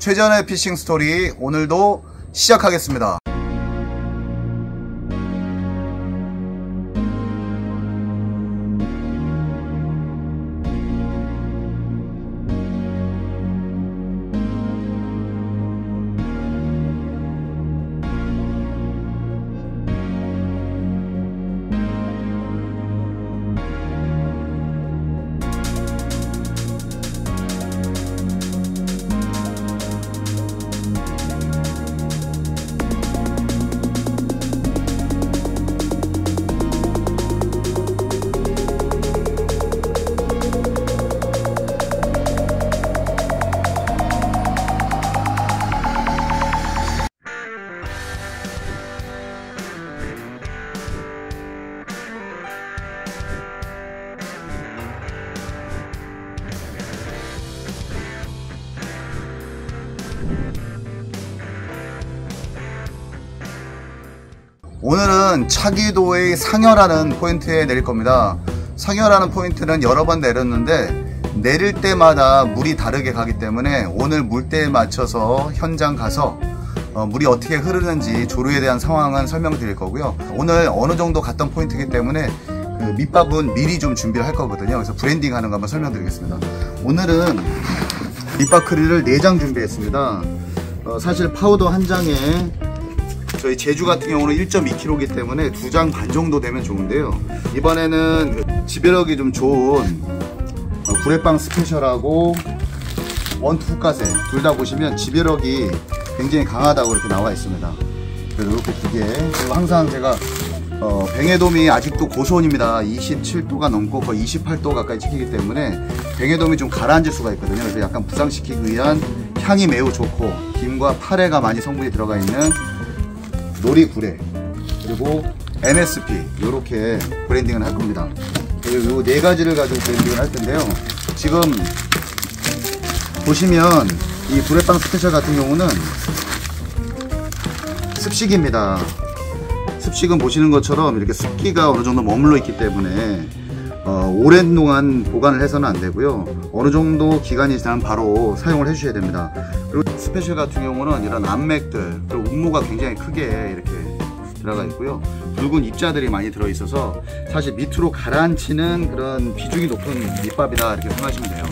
최전의 피싱 스토리 오늘도 시작하겠습니다. 오늘은 차기도의 상여라는 포인트에 내릴 겁니다. 상여라는 포인트는 여러 번 내렸는데 내릴 때마다 물이 다르게 가기 때문에 오늘 물때에 맞춰서 현장 가서 물이 어떻게 흐르는지 조류에 대한 상황은 설명드릴 거고요. 오늘 어느 정도 갔던 포인트이기 때문에 그 밑밥은 미리 좀 준비를 할 거거든요. 그래서 브랜딩 하는 거 한번 설명드리겠습니다. 오늘은 밑밥 크릴을 4장 준비했습니다. 사실 파우더 한 장에 저희 제주 같은 경우는 1.2kg이기 때문에 2장 반 정도 되면 좋은데요. 이번에는 지배력이 좀 좋은 구레빵 스페셜하고 원투 훅가세 둘 다 보시면 지배력이 굉장히 강하다고 이렇게 나와 있습니다. 그래서 이렇게 2개. 그리고 항상 제가 뱅에돔이 아직도 고수온입니다. 27도가 넘고 거의 28도 가까이 찍히기 때문에 뱅에돔이 좀 가라앉을 수가 있거든요. 그래서 약간 부상시키기 위한 향이 매우 좋고 김과 파래가 많이 성분이 들어가 있는 놀이구레 그리고 MSP 이렇게 브랜딩을 할 겁니다. 그리고 이 4가지를 가지고 브랜딩을 할 텐데요. 지금 보시면 이 구레빵 스페셜 같은 경우는 습식입니다. 습식은 보시는 것처럼 이렇게 습기가 어느 정도 머물러 있기 때문에 오랜 동안 보관을 해서는 안 되고요. 어느 정도 기간이 지나면 바로 사용을 해주셔야 됩니다. 그리고 스페셜 같은 경우는 이런 암맥들 그리고 운무가 굉장히 크게 이렇게 들어가 있고요. 붉은 입자들이 많이 들어있어서 사실 밑으로 가라앉히는 그런 비중이 높은 밑밥이다 이렇게 생각하시면 돼요.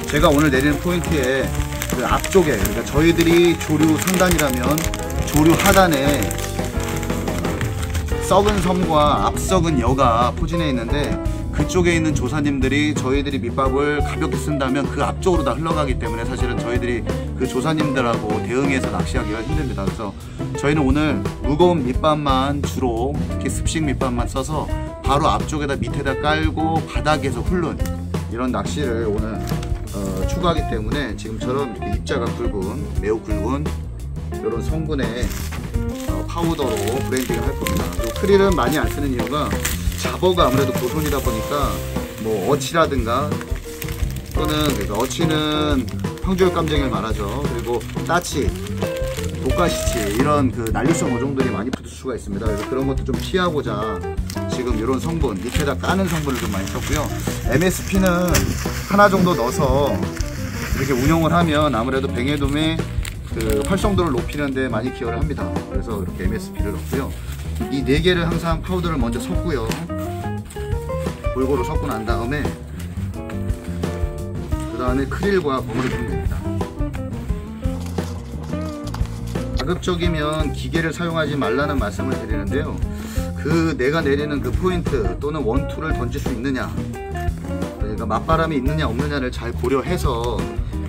제가 오늘 내리는 포인트의 그 앞쪽에, 그러니까 저희들이 조류 상단이라면 조류 하단에 썩은 섬과 앞썩은 여가 포진해 있는데 그쪽에 있는 조사님들이 저희들이 밑밥을 가볍게 쓴다면 그 앞쪽으로 다 흘러가기 때문에 사실은 저희들이 그 조사님들하고 대응해서 낚시하기가 힘듭니다. 그래서 저희는 오늘 무거운 밑밥만 주로 특히 습식 밑밥만 써서 바로 앞쪽에다 밑에다 깔고 바닥에서 훑는 이런 낚시를 오늘 추가하기 때문에 지금처럼 이렇게 입자가 굵은 매우 굵은 이런 성분의 파우더로 브랜딩을 할 겁니다. 그리고 크릴은 많이 안 쓰는 이유가 잡어가 아무래도 고손이다 보니까 뭐 어치라든가 또는 그러니까 어치는 황주열 깜쟁이를 말하죠. 그리고 따치, 독가시치 이런 그 난류성 어종들이 많이 붙을 수가 있습니다. 그래서 그런 것도 좀 피하고자 지금 이런 성분 밑에다 까는 성분을 좀 많이 썼고요. MSP는 하나 정도 넣어서 이렇게 운용을 하면 아무래도 뱅에돔의 그 활성도를 높이는 데 많이 기여를 합니다. 그래서 이렇게 MSP를 넣고요. 이 4개를 항상 파우더를 먼저 섞고요. 골고루 섞고 난 다음에 그 다음에 크릴과 버무리면 됩니다. 가급적이면 기계를 사용하지 말라는 말씀을 드리는데요. 그 내가 내리는 그 포인트 또는 원투를 던질 수 있느냐, 그러니까 맞바람이 있느냐 없느냐를 잘 고려해서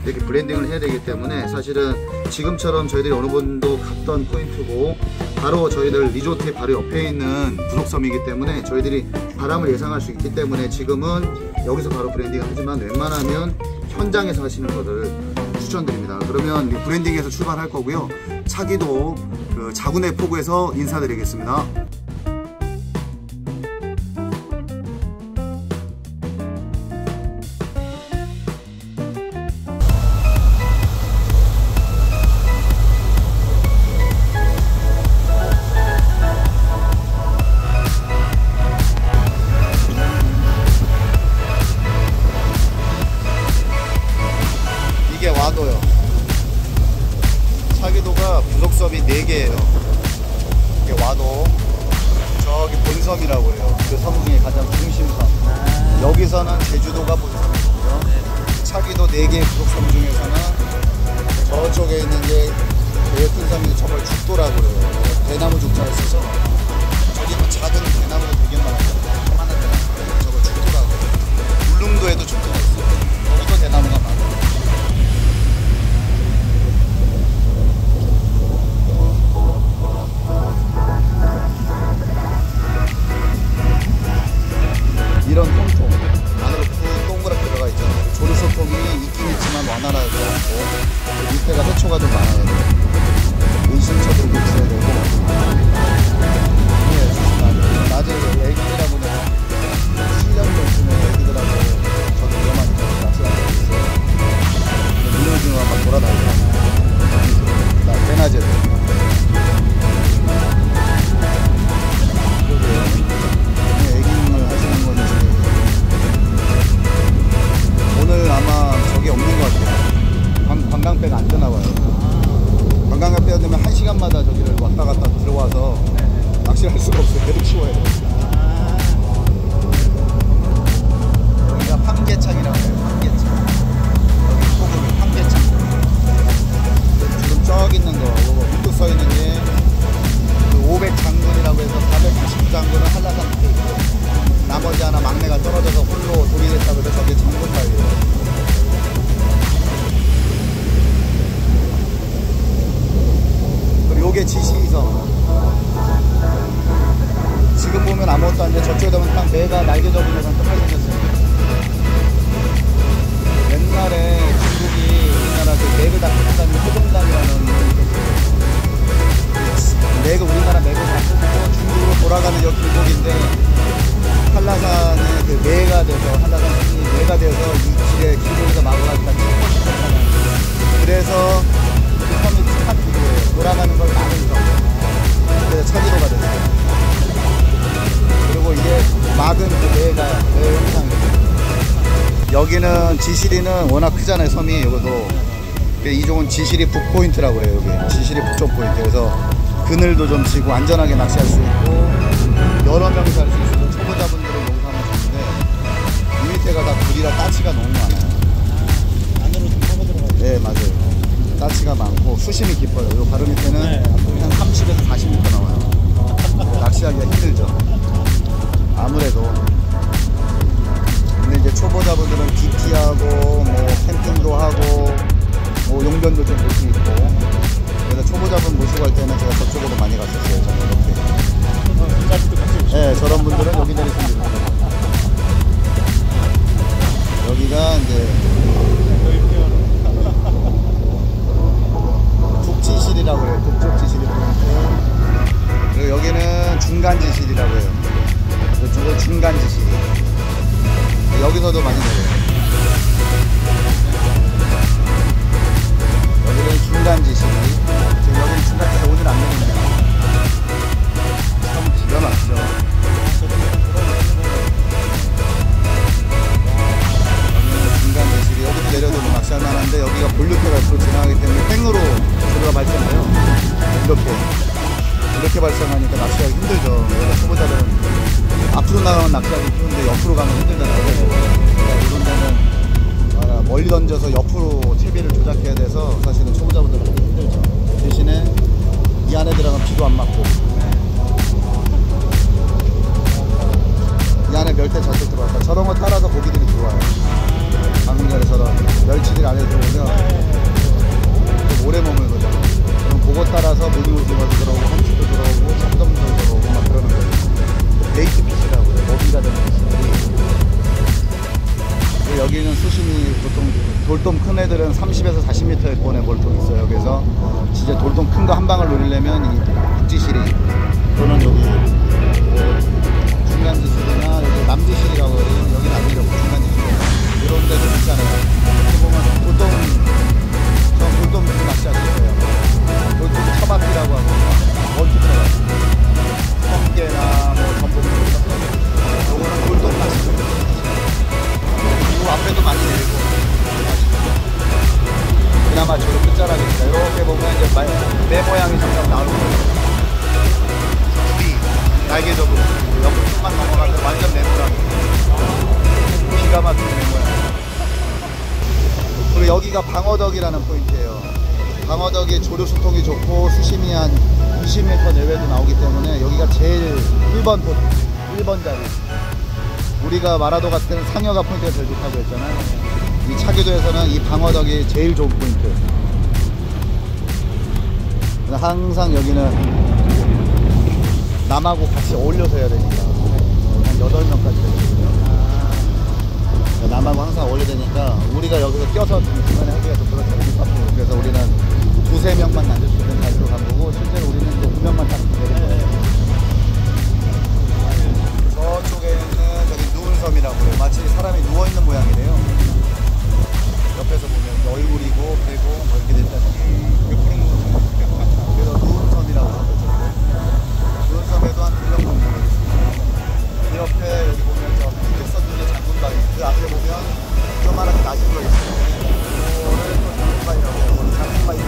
이렇게 브랜딩을 해야 되기 때문에 사실은 지금처럼 저희들이 어느 분도 갔던 포인트고 바로 저희들 리조트의 바로 옆에 있는 부속섬이기 때문에 저희들이 바람을 예상할 수 있기 때문에 지금은 여기서 바로 브랜딩을 하지만 웬만하면 현장에서 하시는 것을 추천드립니다. 그러면 브랜딩에서 출발할 거고요. 차기도 그 자군의 포구에서 인사드리겠습니다. 와도요. 차기도가 부속섬이 4개예요. 이게 와도 저기 본섬이라고 해요. 그 섬 중에 가장 중심섬. 여기서는 제주도가 본섬이고요. 차기도 4개의 부속섬 중에서는 저쪽에 있는 게 제일 큰 섬이 저걸 죽도라고 해요. 대나무 죽자를 써서 저기 뭐 작은 대나무도 되게 많아요. 조그마한 대나무. 저걸 죽도라고 해요. 울릉도에도 죽도가 있어요. 거기도 대나무가 많아요. 이런 통통 안으로 푹 동그랗게 들어가 있잖아요. 조르소통이 있긴 있지만 원활하지 않고 그 밑에가 해초가 좀 많아요. 의심처도 이렇게 있어야 되고. 네, 조심하죠. 낮에 애기들하고 실력도 있으면 애기들하고 저도 위험하니까 낚시하고 있어요. 물렁징어가 막 돌아다니잖아요. 대낮에도. 오늘 아마 저기 없는 것 같아요. 관광배가 안 뜨나봐요. 관광배가 뜨면 1시간마다 저기를 왔다 갔다 들어와서 낚시를 할 수가 없어요. 계속 치워야 돼요. 여기가 황계창이라고 해요. 황계창. 여기 소금이 황계창. 지금 저기 있는 거, 요거 밑에 써 있는 게 그 500장군이라고 해서 499장군은 한라산 밑에 있고, 나머지 하나 막내가 떨어져서 홀로 돌이됐다고 해서 저게 장군발이에요. 그리고 요게 지시섬. 지금 보면 아무것도 안 돼. 저쪽에 보면 딱 매가 날개 접은 데랑 똑같이 생겼어요. 옛날에 중국이 우리나라 그 매그 닭다리 호동단이라는 매그 우리나라 매그 닭고 중국으로 돌아가는 여 길목인데 한라산에 그 매가 돼서 한라산 신이 매가 돼서 이 길에 길목에서 막아가니까 침몰시켰잖아요. 그래서 그 섬이 참 길이에요. 돌아가는 걸 막은 섬. 그래서 차기도가 됐어요. 그리고 이게 막은 그 매가 매 형상이에요. 여기는 지시리는 워낙 크잖아요. 섬이 이것도. 이쪽은 지시리 북포인트라고 그래요. 여기 지시리 북쪽 포인트. 그래서 그늘도 좀 치고 안전하게 낚시할 수 있고 여러 명이서 할 수 있어서 초보자분들은 용감하면 좋은데 이 밑에가 다 불이라 따치가 너무 많아요. 안으로 좀 파고 들어가요. 네, 맞아요. 따치가 많고 수심이 깊어요. 요 바로 밑에는 한 30에서 40m 나와요. 낚시하기가 힘들죠. 아무래도. 근데 이제 초보자분들은 DT하고 뭐 캠핑도 하고 뭐 용변도 좀 볼 수 있고. 그래서 초보자분 모시고 갈 때는 제가 저쪽으로 많이 갔었어요. 저는 이렇게. 네, 저런 분들은 여기 내리시면 됩니다. 여기가 이제 북지실이라고 해요. 북쪽 지실이 포인트. 그리고 여기는 중간 지실이라고 해요. 이쪽은 중간 지실이. 여기서도 많이 내려요. 여기는 중간 지실이. 지금 여기는 중간 지실이 오늘 안 내립니다. 참 기가 막히죠. 여기는 중간 지실이. 여기도 내려도 낚시할 만한데 여기가 볼륨표가 또 지나가기 때문에 땡으로 소리가 발생해요. 이렇게 발생하니까 낚시하기 힘들죠. 여기가 초보자들은 앞으로 나가면 낚시하기 쉬운데 옆으로 가면 힘들잖아요. 그래서 이런 데는 멀리 던져서 옆으로 채비를 조작해야 돼서 사실은 초보자분들은 하기 힘들죠. 대신에 이 안에 들어가면 비도 안 맞고 이 안에 멸대 저쪽 들어가니까 저런 거 따라서 고기들이 들어와요. 방금 전에 저런 멸치들 안에 들어오면 오래 머물거든요. 그럼 그거 따라서 무늬오징어도 들어오고 함수도 들어오고 참돔도 들어오고 막 그러는 거예요. 베이트 피시라고 해요. 먹이라는 피시들이. 여기는 수심이 보통 돌돔 큰 애들은 30에서 40m의 권의 몰통이 있어요. 그래서 진짜 돌돔 큰 거 한 방을 노리려면 이 북지시리 또는 여기 중간지시리나 여기 남지시리라고 해요. 여기는 안 내려고 중간지시리 이런 데도 있잖아요. 이렇게 보면 돌돔 낚시하실 거예요. 돌돔 처박기라고 하고 멀티처럼 성게나 뭐 전복 요거는 돌돔 낚시. 그 앞에도 많이 내리고 짭짤하겠다. 이렇게 보면 이제 매 모양이 점점 나올 거예요. 날개적으로 옆으로 조금만 넘어가서 완전 네모랑 기가 막힌 네모양. 그리고 여기가 방어덕이라는 포인트예요. 방어덕이 조류 수통이 좋고 수심이 한 20m 내외도 나오기 때문에 여기가 제일 1번 포인트, 1번 자리. 우리가 마라도 같은 상여가 포인트가 제일 좋다고 했잖아요. 이 차기도에서는 이 방어덕이 제일 좋은 포인트. 항상 여기는 남하고 같이 어울려서 해야 되니까 한 8명까지 되거든요. 남하고 항상 어울려야 되니까 우리가 여기서 껴서 중간에 하기가 좀 그렇죠. 그래서 우리는 2~3명만 앉을 수 있는 자리로 가보고 실제로 우리는 이제 5명만 타는 거예요. 저쪽에는 저기 누운섬이라고 해요. 마치 사람이 누워있는 모양이래요. 옆에서 보면 얼굴이고 배고 뭐 이렇게 됐다는 그래서 누운섬이라고 하거든요. 누운섬에도 한 2명 정도 있습니다. 이 옆에 여기 보면 저 백선두개 장군바위 그 앞에 보면 조그만하게 낮은 거 있어요. 이거를 또 장군바위라고 해요. 오늘 장군바위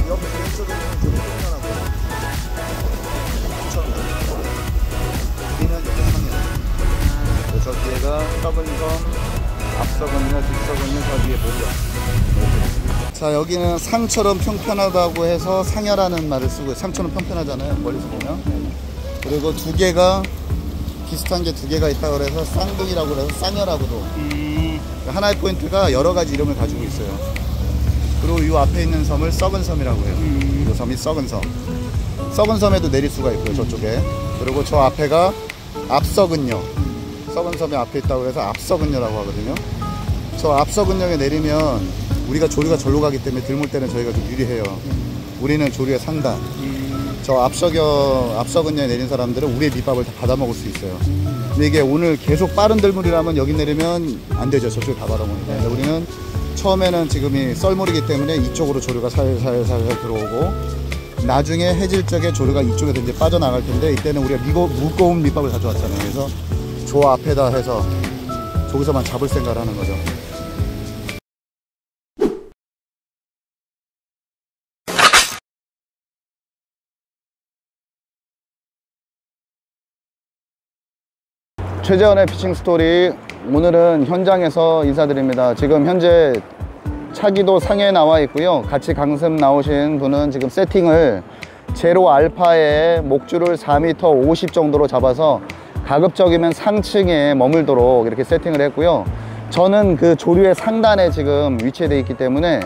옆에 왼쪽에 보면 되게 뚱뚱하고 우리는 이렇게 상이에요. 저 뒤에가 서근섬, 앞서근요, 뒷서근요, 저 뒤에 보려. 자, 여기는 상처럼 평편하다고 해서 상여라는 말을 쓰고, 상처럼 평편하잖아요, 멀리서 보면. 그리고 두 개가 비슷한 게 두 개가 있다고 그래서 쌍둥이라고 그래서 쌍여라고도. 하나의 포인트가 여러 가지 이름을 가지고 있어요. 그리고 이 앞에 있는 섬을 썩은섬이라고 해요. 이 섬이 썩은섬. 썩은섬에도 내릴 수가 있고요, 저쪽에. 그리고 저 앞에가 앞서근요. 썩은섬이 앞에 있다고 해서 앞서근요라고 하거든요. 저 앞서근요에 내리면 우리가 조류가 절로 가기 때문에 들물 때는 저희가 좀 유리해요. 우리는 조류의 상단. 저 앞서근요에 내린 사람들은 우리의 밑밥을 다 받아먹을 수 있어요. 근데 이게 오늘 계속 빠른 들물이라면 여기 내리면 안 되죠. 저쪽에 다 받아먹으니까. 근데 우리는 처음에는 지금이 썰물이기 때문에 이쪽으로 조류가 살살 들어오고 나중에 해질 적에 조류가 이쪽에서 이제 빠져나갈 텐데 이때는 우리가 무거운 밑밥을 가져왔잖아요. 그래서 저 앞에다 해서 저기서만 잡을 생각을 하는 거죠. 최재원의 피싱 스토리, 오늘은 현장에서 인사드립니다. 지금 현재 차기도 상해에 나와 있고요. 같이 강습 나오신 분은 지금 세팅을 제로 알파에 목줄을 4m 50 정도로 잡아서 가급적이면 상층에 머물도록 이렇게 세팅을 했고요. 저는 그 조류의 상단에 지금 위치되어 있기 때문에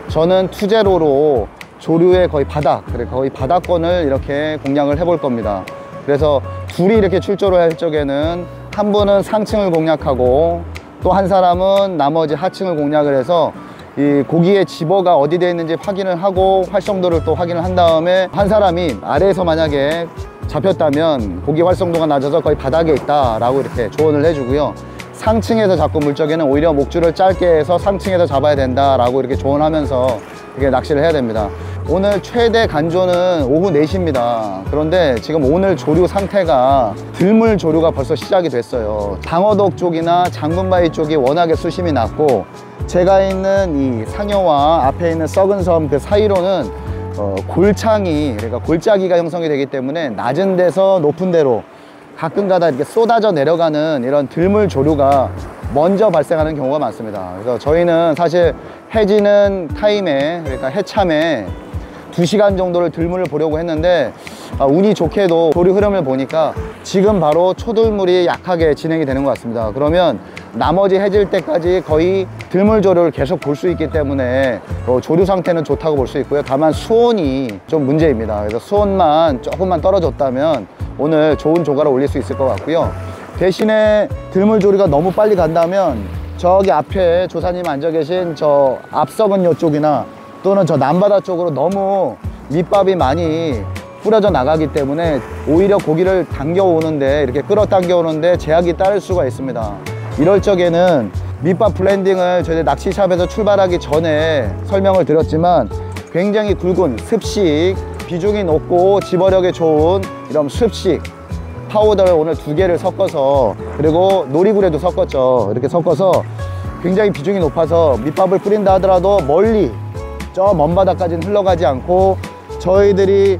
저는 투제로로 조류의 거의 바닥, 거의 바닥권을 이렇게 공략을 해볼 겁니다. 그래서 둘이 이렇게 출조를 할 적에는 한 분은 상층을 공략하고 또 한 사람은 나머지 하층을 공략을 해서 이 고기의 집어가 어디 되어 있는지 확인을 하고 활성도를 또 확인을 한 다음에 한 사람이 아래에서 만약에 잡혔다면 고기 활성도가 낮아서 거의 바닥에 있다 라고 이렇게 조언을 해주고요. 상층에서 잡고 물적에는 오히려 목줄을 짧게 해서 상층에서 잡아야 된다 라고 이렇게 조언하면서 이렇게 낚시를 해야 됩니다. 오늘 최대 간조는 오후 4시입니다. 그런데 지금 오늘 조류 상태가 들물 조류가 벌써 시작이 됐어요. 방어덕 쪽이나 장군바위 쪽이 워낙에 수심이 낮고 제가 있는 이 상여와 앞에 있는 썩은섬 그 사이로는 골창이, 그러니까 골짜기가 형성이 되기 때문에 낮은 데서 높은 데로 가끔가다 이렇게 쏟아져 내려가는 이런 들물 조류가 먼저 발생하는 경우가 많습니다. 그래서 저희는 사실 해지는 타임에, 그러니까 해참에 2시간 정도를 들물을 보려고 했는데 운이 좋게도 조류 흐름을 보니까 지금 바로 초들물이 약하게 진행이 되는 것 같습니다. 그러면 나머지 해질 때까지 거의 들물 조류를 계속 볼 수 있기 때문에 조류 상태는 좋다고 볼 수 있고요. 다만 수온이 좀 문제입니다. 그래서 수온만 조금만 떨어졌다면 오늘 좋은 조가를 올릴 수 있을 것 같고요. 대신에 들물 조류가 너무 빨리 간다면 저기 앞에 조사님 앉아 계신 저 앞서근요 쪽이나 또는 저 남바다 쪽으로 너무 밑밥이 많이 뿌려져 나가기 때문에 오히려 고기를 당겨오는데, 이렇게 끌어당겨 오는데 제약이 따를 수가 있습니다. 이럴 적에는 밑밥 블렌딩을 저희 낚시샵에서 출발하기 전에 설명을 드렸지만 굉장히 굵은 습식, 비중이 높고 집어력이 좋은 이런 습식 파우더를 오늘 2개를 섞어서, 그리고 놀이굴에도 섞었죠. 이렇게 섞어서 굉장히 비중이 높아서 밑밥을 뿌린다 하더라도 멀리 저 먼 바다까지는 흘러가지 않고 저희들이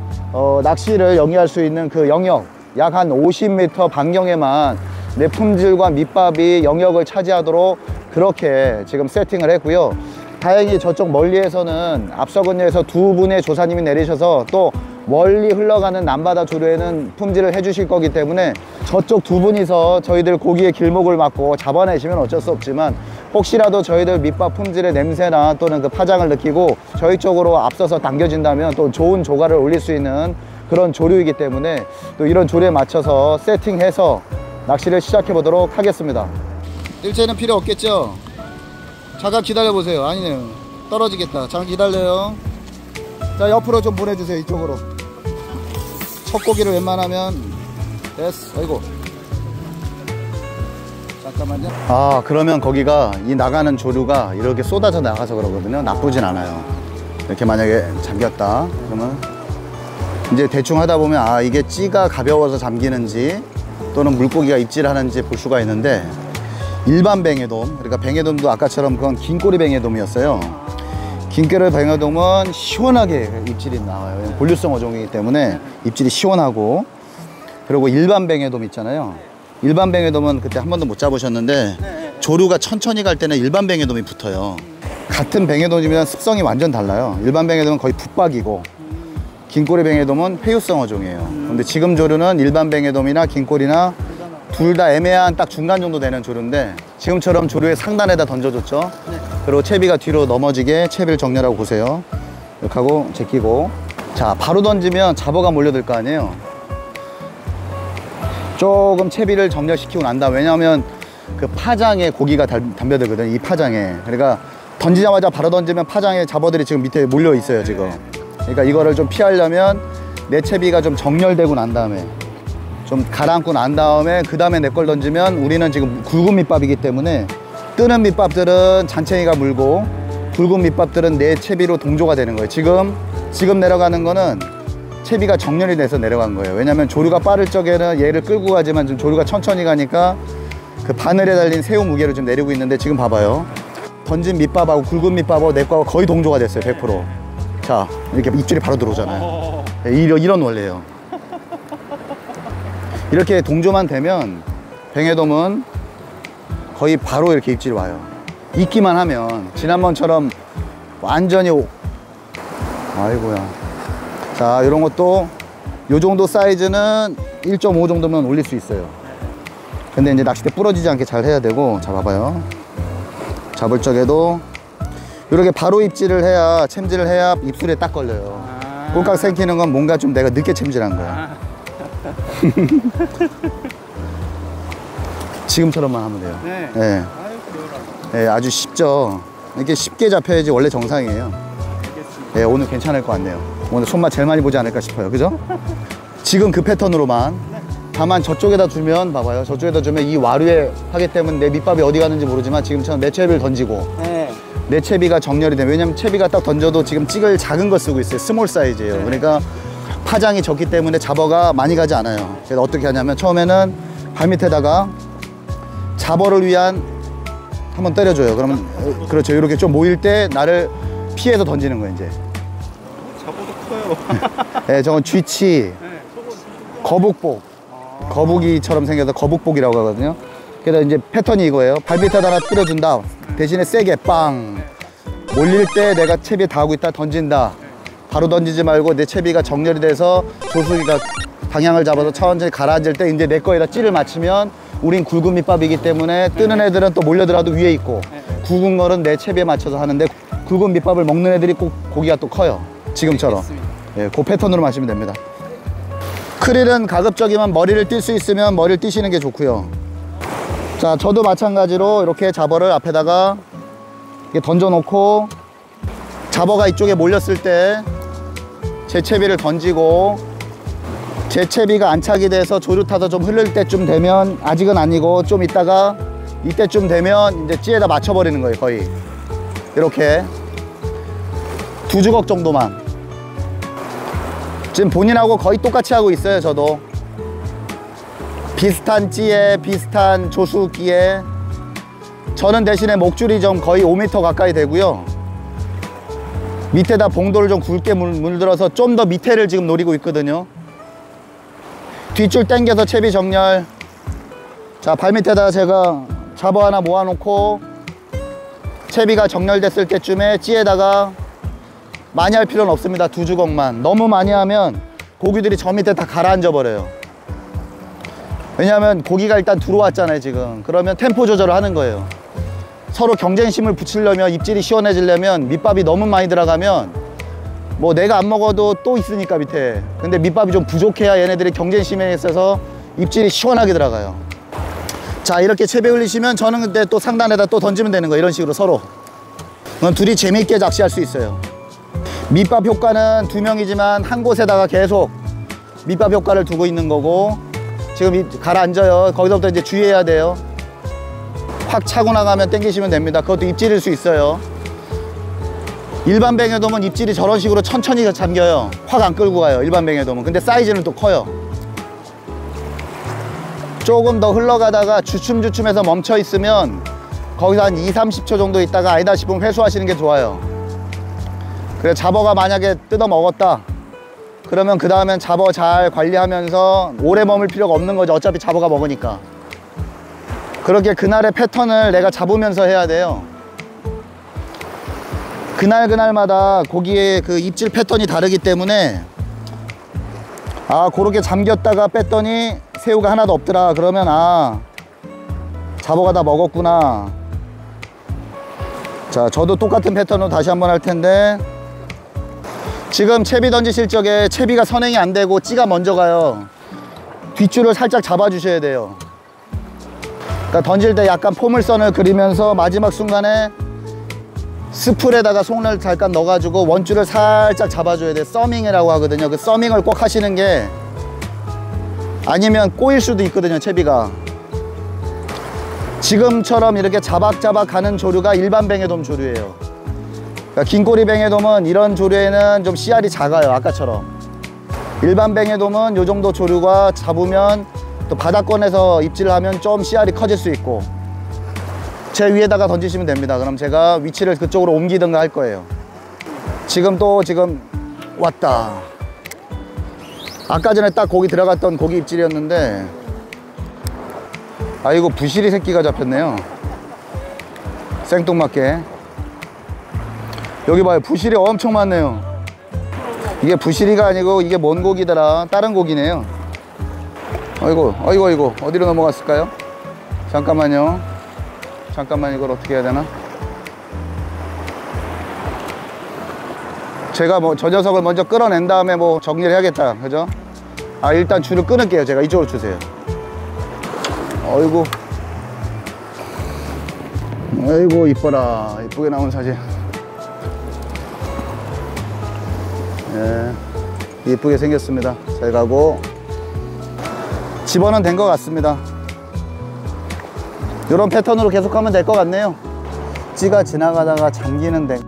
낚시를 영위할 수 있는 그 영역 약 한 50m 반경에만 내 품질과 밑밥이 영역을 차지하도록 그렇게 지금 세팅을 했고요. 다행히 저쪽 멀리에서는 앞서근에서 두 분의 조사님이 내리셔서 또 멀리 흘러가는 남바다 조류에는 품질을 해주실 거기 때문에 저쪽 두 분이서 저희들 고기의 길목을 막고 잡아내시면 어쩔 수 없지만 혹시라도 저희들 밑밥 품질의 냄새나 또는 그 파장을 느끼고 저희 쪽으로 앞서서 당겨진다면 또 좋은 조과를 올릴 수 있는 그런 조류이기 때문에 또 이런 조류에 맞춰서 세팅해서 낚시를 시작해 보도록 하겠습니다. 일체는 필요 없겠죠? 잠깐 기다려 보세요. 아니네요, 떨어지겠다. 잠깐 기다려요. 자, 옆으로 좀 보내주세요. 이쪽으로. 첫 고기를 웬만하면 됐어. 아이고, 잠깐만요. 아, 그러면 거기가 이 나가는 조류가 이렇게 쏟아져 나가서 그러거든요. 나쁘진 않아요. 이렇게 만약에 잠겼다 그러면 이제 대충 하다 보면 아, 이게 찌가 가벼워서 잠기는지 또는 물고기가 입질하는지 볼 수가 있는데, 일반 뱅에돔, 그러니까 뱅에돔도 아까처럼 그건 긴꼬리 뱅에돔이었어요. 긴꼬리 뱅에돔은 시원하게 입질이 나와요. 본류성 어종이기 때문에 입질이 시원하고, 그리고 일반 뱅에돔 있잖아요. 일반 뱅에돔은 그때 한 번도 못 잡으셨는데 조류가 천천히 갈 때는 일반 뱅에돔이 붙어요. 같은 뱅에돔이면 습성이 완전 달라요. 일반 뱅에돔은 거의 붙박이고 긴꼬리 뱅에돔은 회유성 어종이에요. 근데 지금 조류는 일반 뱅에돔이나 긴꼬리나 둘 다 애매한 딱 중간 정도 되는 조류인데 지금처럼 조류의 상단에다 던져줬죠. 그리고 채비가 뒤로 넘어지게 채비를 정렬하고 보세요. 이렇게 하고 제끼고, 자, 바로 던지면 잡어가 몰려들 거 아니에요. 조금 채비를 정렬시키고 난 다음, 왜냐하면 그 파장에 고기가 담벼들거든요. 이 파장에. 그러니까 던지자마자 바로 던지면 파장에 잡어들이 지금 밑에 몰려 있어요 지금. 그러니까 이거를 좀 피하려면 내 채비가 좀 정렬되고 난 다음에, 좀 가라앉고 난 다음에 그 다음에 내 걸 던지면, 우리는 지금 굵은 밑밥이기 때문에 뜨는 밑밥들은 잔챙이가 물고 굵은 밑밥들은 내 채비로 동조가 되는 거예요. 지금 내려가는 거는 채비가 정렬이 돼서 내려간 거예요. 왜냐면 조류가 빠를 적에는 얘를 끌고 가지만 좀 조류가 천천히 가니까 그 바늘에 달린 새우 무게를 좀 내리고 있는데, 지금 봐봐요. 던진 밑밥하고 굵은 밑밥하고 내 거하고 거의 동조가 됐어요. 100%. 자, 이렇게 입질이 바로 들어오잖아요. 이런 원리예요. 이렇게 동조만 되면 뱅에돔은 거의 바로 이렇게 입질이 와요. 있기만 하면. 지난번처럼 완전히 아이고야. 자, 이런 것도 요 정도 사이즈는 1.5 정도면 올릴 수 있어요. 근데 이제 낚싯대 부러지지 않게 잘 해야 되고. 자, 봐봐요. 잡을 적에도 이렇게 바로 입질을 해야, 챔질을 해야 입술에 딱 걸려요. 꼴깍 생기는 건 뭔가 좀 내가 늦게 챔질한 거야. 지금처럼만 하면 돼요. 네. 네. 네, 아주 쉽죠. 이렇게 쉽게 잡혀야지 원래 정상이에요. 네, 오늘 괜찮을 것 같네요. 오늘 손맛 제일 많이 보지 않을까 싶어요. 그죠? 지금 그 패턴으로만. 다만 저쪽에다 주면, 봐봐요. 저쪽에다 주면 이 와류에 하기 때문에 내 밑밥이 어디 가는지 모르지만 지금처럼 내 채비를 던지고 내 채비가 정렬이 돼. 왜냐면 채비가 딱 던져도 지금 찌글 작은 거 쓰고 있어요. 스몰 사이즈예요. 그러니까 파장이 적기 때문에 잡어가 많이 가지 않아요. 그래서 어떻게 하냐면 처음에는 발밑에다가 잡어를 위한 한번 때려줘요. 그러면 그렇죠. 이렇게 좀 모일 때 나를 피해서 던지는 거예요. 이제 잡어도 커요. 네, 저건 쥐치, 거북복, 거북이처럼 생겨서 거북복이라고 하거든요. 그래서 이제 패턴이 이거예요. 발밑에다 하나 뿌려준다. 대신에 세게 빵. 몰릴 때 내가 채비에 닿고 있다 던진다. 바로 던지지 말고 내 채비가 정렬이 돼서 조수기가 방향을 잡아서 천천히 가라앉을 때 이제 내 거에다 찌를 맞추면, 우린 굵은 밑밥이기 때문에 뜨는 애들은 또 몰려들어도 위에 있고, 굵은 거는 내 채비에 맞춰서 하는데 굵은 밑밥을 먹는 애들이 꼭 고기가 또 커요. 지금처럼. 예, 그 패턴으로 마시면 됩니다. 크릴은 가급적이면 머리를 뛸 수 있으면 머리를 띄시는 게 좋고요. 자, 저도 마찬가지로 이렇게 잡어를 앞에다가 이렇게 던져 놓고, 잡어가 이쪽에 몰렸을 때 제 채비를 던지고, 제 채비가 안착이 돼서 조류 타서 좀 흐를 때쯤 되면, 아직은 아니고 좀 있다가 이때쯤 되면 이제 찌에다 맞춰버리는 거예요. 거의 이렇게 2주걱 정도만. 지금 본인하고 거의 똑같이 하고 있어요. 저도 비슷한 찌에 비슷한 조수기에. 저는 대신에 목줄이 좀 거의 5m 가까이 되고요. 밑에다 봉돌을 좀 굵게 물들어서 좀 더 밑에를 지금 노리고 있거든요. 뒷줄 당겨서 채비 정렬. 자, 발밑에다 제가 잡어 하나 모아놓고 채비가 정렬됐을 때쯤에 찌에다가 많이 할 필요는 없습니다. 2주걱만. 너무 많이 하면 고기들이 저 밑에 다 가라앉아 버려요. 왜냐하면 고기가 일단 들어왔잖아요 지금. 그러면 템포 조절을 하는 거예요. 서로 경쟁심을 붙이려면, 입질이 시원해지려면 밑밥이 너무 많이 들어가면 뭐 내가 안 먹어도 또 있으니까 밑에. 근데 밑밥이 좀 부족해야 얘네들이 경쟁심에 있어서 입질이 시원하게 들어가요. 자, 이렇게 채비 흘리시면 저는 그때 또 상단에다 또 던지면 되는 거예요. 이런 식으로 서로. 그럼 둘이 재미있게 낚시할 수 있어요. 밑밥 효과는 2명이지만 한 곳에다가 계속 밑밥 효과를 두고 있는 거고, 지금 가라앉아요. 거기서부터 이제 주의해야 돼요. 확 차고 나가면 당기시면 됩니다. 그것도 입질일 수 있어요. 일반 뱅에돔은 입질이 저런 식으로 천천히 잠겨요. 확 안 끌고 가요, 일반 뱅에돔은. 근데 사이즈는 또 커요. 조금 더 흘러가다가 주춤주춤해서 멈춰 있으면 거기서 한 2~30초 정도 있다가 아니다 싶으면 회수하시는 게 좋아요. 그래, 잡어가 만약에 뜯어 먹었다 그러면 그 다음엔 잡어 잘 관리하면서 오래 머물 필요가 없는 거죠. 어차피 잡어가 먹으니까. 그렇게 그날의 패턴을 내가 잡으면서 해야 돼요. 그날마다 고기의 그 입질 패턴이 다르기 때문에, 아, 그렇게 잠겼다가 뺐더니 새우가 하나도 없더라 그러면 아, 잡어가 다 먹었구나. 자, 저도 똑같은 패턴으로 다시 한번 할 텐데, 지금 채비 던지실 적에 채비가 선행이 안 되고 찌가 먼저 가요. 뒷줄을 살짝 잡아 주셔야 돼요. 그러니까 던질 때 약간 포물선을 그리면서 마지막 순간에 스풀에다가 손을 잠깐 넣어가지고 원줄을 살짝 잡아줘야 돼요. 서밍이라고 하거든요. 그 서밍을 꼭 하시는 게, 아니면 꼬일 수도 있거든요, 채비가. 지금처럼 이렇게 자박자박 가는 조류가 일반 뱅에돔 조류예요. 그러니까 긴꼬리 뱅에돔은 이런 조류에는 좀 씨알이 작아요, 아까처럼. 일반 뱅에돔은 이 정도 조류가 잡으면 또 바닥권에서 입질을 하면 좀 씨알이 커질 수 있고, 제 위에다가 던지시면 됩니다. 그럼 제가 위치를 그쪽으로 옮기든가 할 거예요. 지금 왔다. 아까 전에 딱 고기 들어갔던 고기 입질이었는데, 아이고, 부시리 새끼가 잡혔네요. 생뚱맞게. 여기 봐요, 부시리 엄청 많네요. 이게 부시리가 아니고 이게 뭔 고기더라, 다른 고기네요. 아이고 어디로 넘어갔을까요? 잠깐만요. 잠깐만, 이걸 어떻게 해야 되나? 제가 뭐 저 녀석을 먼저 끌어낸 다음에 뭐 정리를 해야겠다, 그죠? 아, 일단 줄을 끊을게요. 제가 이쪽으로 주세요. 어이구, 아이고, 이뻐라. 이쁘게 나온 사진. 예, 이쁘게 생겼습니다. 잘 가고. 집어는 된 것 같습니다. 이런 패턴으로 계속하면 될 것 같네요. 찌가 지나가다가 잠기는 데